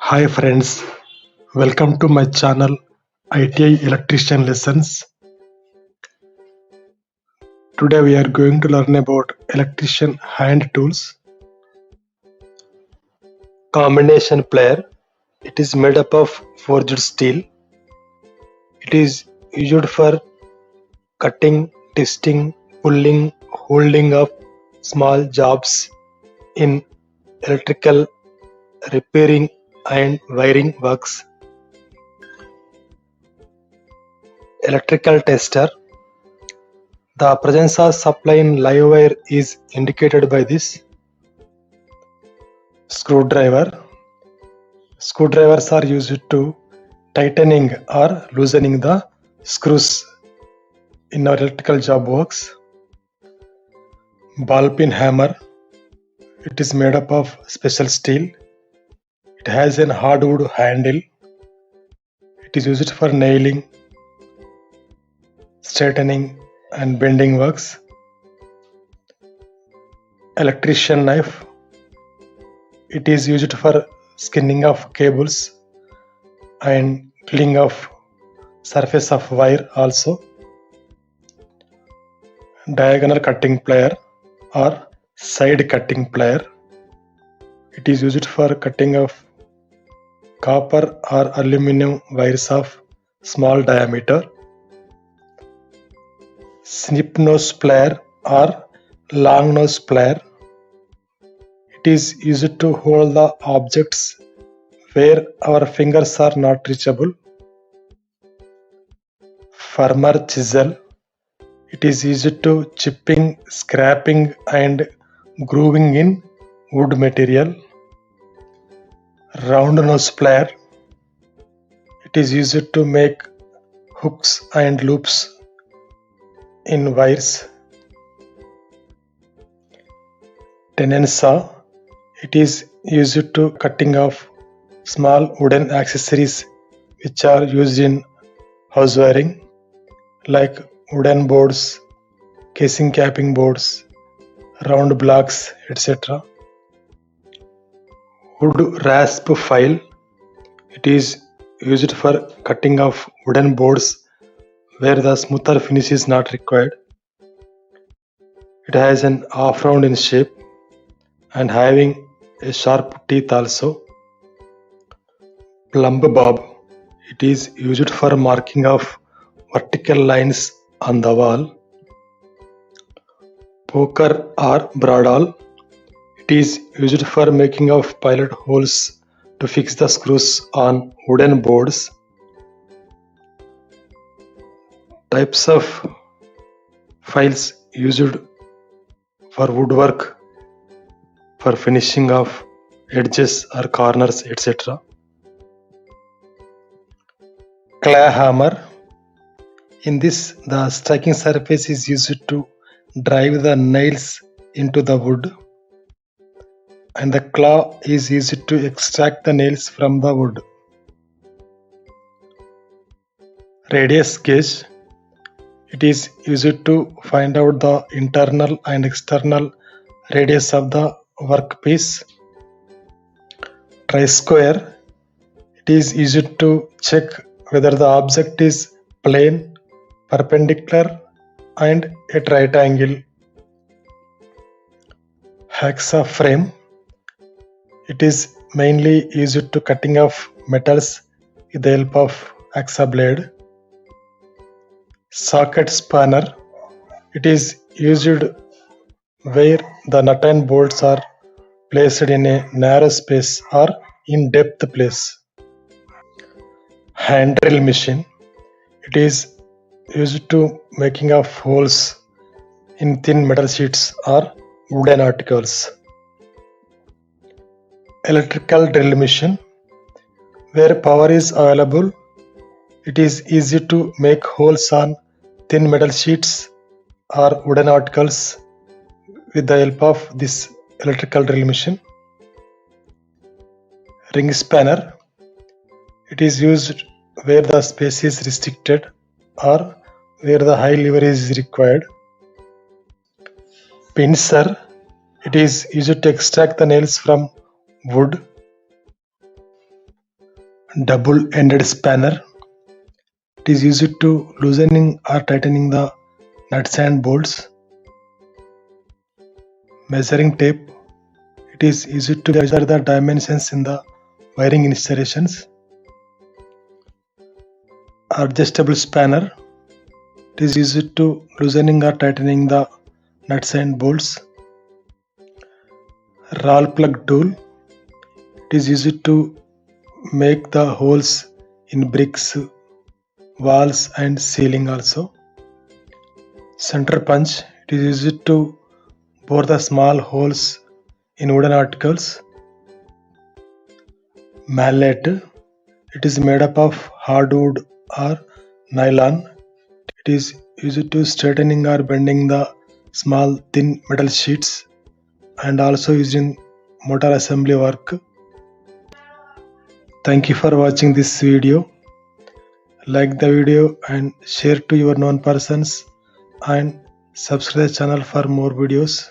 Hi friends, welcome to my channel ITI Electrician Lessons. Today we are going to learn about electrician hand tools. Combination plier. It is made up of forged steel. It is used for cutting, twisting, pulling, holding up small jobs in electrical repairing and wiring works. Electrical tester. The presence of supply in live wire is indicated by this. Screwdriver. Screwdrivers are used to tightening or loosening the screws in our electrical job works. Ball peen hammer. It is made up of special steel. It has a hardwood handle. It is used for nailing, straightening and bending works. Electrician knife. It is used for skinning of cables and peeling of surface of wire also. Diagonal cutting plier or side cutting plier. It is used for cutting of copper or aluminum wires of small diameter. Snip nose plier or long nose plier. It is used to hold the objects where our fingers are not reachable. Firmer chisel. It is used to chipping, scraping and grooving in wood material. Round nose plier. It is used to make hooks and loops in wires. Tenon saw. It is used to cutting of small wooden accessories which are used in house wiring like wooden boards, casing capping boards, round blocks, etc. Wood rasp file. It is used for cutting of wooden boards where the smoother finish is not required. It has an half round in shape and having a sharp teeth also. Plumb Bob. It is used for marking of vertical lines on the wall. Poker or bradawl. It is used for making of pilot holes to fix the screws on wooden boards. Types of files used for woodwork, for finishing of edges or corners, etc. Claw hammer. In this, the striking surface is used to drive the nails into the wood, and the claw is used to extract the nails from the wood. Radius gauge. It is used to find out the internal and external radius of the workpiece. Tri-square. It is used to check whether the object is plane, perpendicular and at right angle. Hacksaw frame. It is mainly used to cutting of metals with the help of hacksaw blade. Socket spanner. It is used where the nut and bolts are placed in a narrow space or in depth place. Hand drill machine. It is used to making of holes in thin metal sheets or wooden articles. Electrical drill machine. Where power is available, it is easy to make holes on thin metal sheets or wooden articles with the help of this electrical drill machine. Ring spanner. It is used where the space is restricted or where the high lever is required. Pincer. It is used to extract the nails from wood. double-ended spanner. It is used to loosening or tightening the nuts and bolts. Measuring tape. It is used to measure the dimensions in the wiring installations. Adjustable spanner. It is used to loosening or tightening the nuts and bolts. Roll plug tool. It is used to make the holes in bricks, walls and ceiling also. Center punch. It is used to bore the small holes in wooden articles. Mallet. It is made up of hardwood or nylon. It is used to straightening or bending the small thin metal sheets and also used in motor assembly work. Thank you for watching this video. Like the video and share to your known persons and subscribe the channel for more videos.